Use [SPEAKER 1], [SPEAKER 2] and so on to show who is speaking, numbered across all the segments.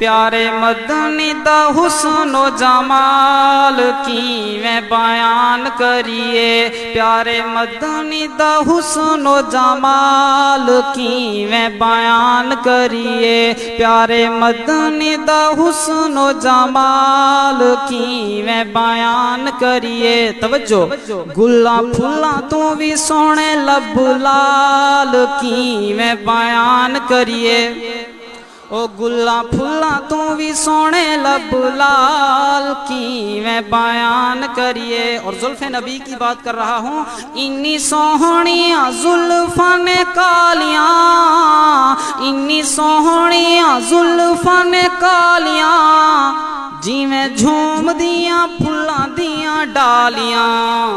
[SPEAKER 1] پیارے مدنی دا حسن و جمال کیویں بیان کریے، پیارے مدنی دا حسن و جمال کیویں بیان کریے، پیارے مدنی دا حسن و جمال کیویں بیان کریے۔ توجہ، گلاں پھلاں تو بھی سونے لب لال کیویں بیان کریے، او گلاں پھلاں تو بھی سونے لب لال کیویں بیان کریے۔ اور زلف نبی کی بات کر رہا ہوں، انی سوہنیاں زلفاں نے کالیاں، انی سوہنیاں زلفاں نے کالیاں، جیویں جھوم دیاں پھلاں دیاں ڈالیاں۔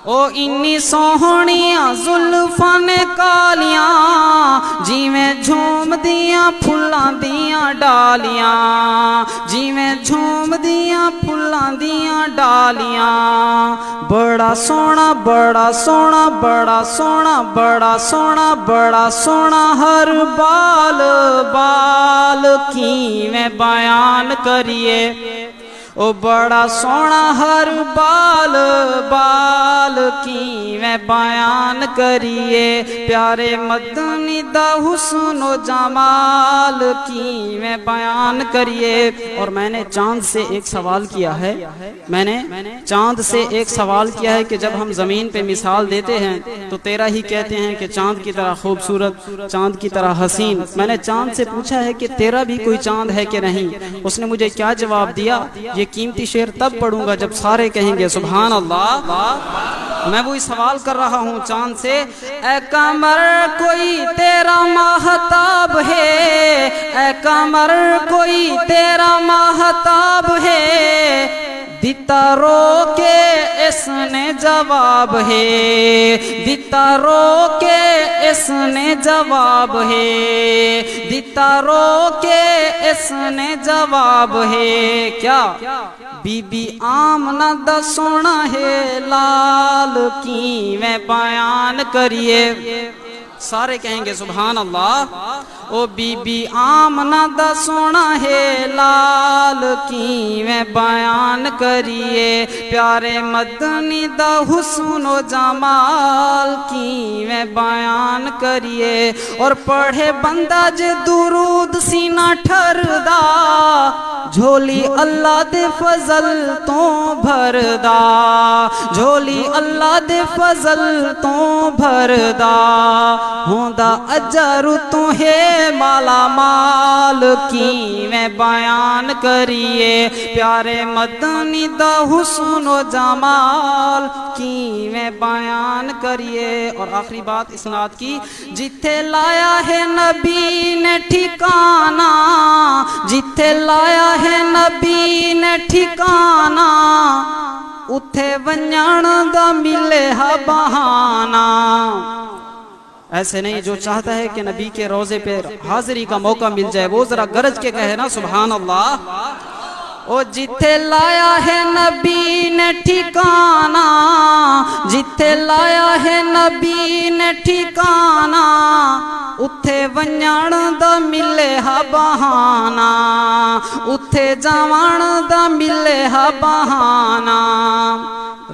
[SPEAKER 1] او انی سوہنیاں زلفاں نے کالیاں، جیویں جھوم دیاں پھلاں دیاں ڈالیاں، جیویں جھوم دیاں پھلاں دیاں ڈالیاں۔ بڑا سونا بڑا سونا بڑا سونا بڑا سونا بڑا سونا ہر بال بال کیویں بیان کریے، او بڑا سونا ہر بال بال کیویں بیان کریے، پیارے مدنی دا حسن و جمال کیویں بیان کریے۔ اور میں نے چاند سے ایک سوال کیا ہے، میں نے چاند سے ایک سوال کیا ہے کہ جب ہم زمین پہ مثال دیتے ہیں تو تیرا ہی کہتے ہیں کہ چاند کی طرح خوبصورت، چاند کی طرح حسین۔ میں نے چاند سے پوچھا ہے کہ تیرا بھی کوئی چاند ہے کہ نہیں، اس نے مجھے کیا جواب دیا؟ یہ قیمتی شعر تب پڑھوں گا جب سارے کہیں گے سبحان اللہ۔ میں وہی سوال کر رہا ہوں چاند سے، اے قمر کوئی تیرا ماہتاب ہے، اے قمر کوئی تیرا ماہتاب ہے، دیتا رو کے اس نے جواب ہے، دیتا رو کے اس نے جواب ہے، دیتا رو کے اس نے جواب ہے۔ کیا؟ بی بی آمنہ دا سونا ہے لال کیویں بیان کریے، سارے کہیں گے سبحان اللہ۔ او بی بی آمنہ دا سونا ہے لال کیویں بیان کریے، پیارے مدنی دا حسن و جمال کیویں بیان کریے۔ اور پڑھے بندہ جے درود سینہ ٹھردا، جھولی اللہ دے فضل تو بھردا، جھولی اللہ دے فضل تو بھردا، ہوندا اجر تو ہے مالا مال کیویں بیان کریے، پیارے مدنی دا حسن و جمال کیویں بیان کریے۔ اور آخری بات اسناد کی، جتھے لایا ہے نبی نے ٹھکانہ، جتھے لایا ہے نبی نے ٹھکانہ، اتھے ونجان دا ملے ہا بہانہ۔ ایسے نہیں، جو چاہتا ہے کہ نبی کے روضے پہ حاضری کا موقع مل جائے وہ ذرا گرج کے کہے نا سبحان اللہ۔ او جتھے لایا ہے نبی نے ٹھکانہ، جتھے لایا ہے نبی نے ٹھکانہ، اتھے ونجان دا ملے ہا بہانہ، اتھے جاوان دا ملے ہا بہانہ۔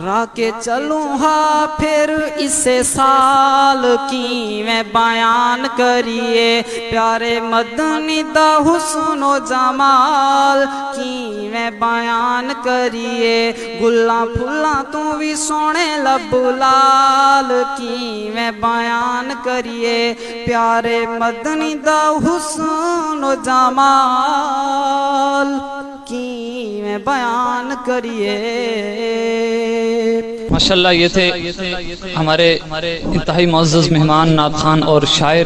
[SPEAKER 1] راہ کے چلوں ہا پھر اسے سال کیویں بیان کریے، پیارے مدنی دا حسن و جمال کیویں بیان کریے، گلاں پھلاں تو بھی سونے لب لال کیویں بیان کریے، پیارے مدنی دا حسن و جمال کیویں بیان کریے۔
[SPEAKER 2] ماشاءاللہ یہ تھے ہمارے انتہائی معزز مہمان نعت خوان اور شاعر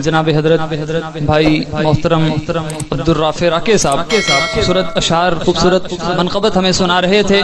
[SPEAKER 2] جناب حضرت بھائی محترم عبدالرافع راکے صاحب، خوبصورت اشعار، خوبصورت منقبت ہمیں سنا رہے تھے۔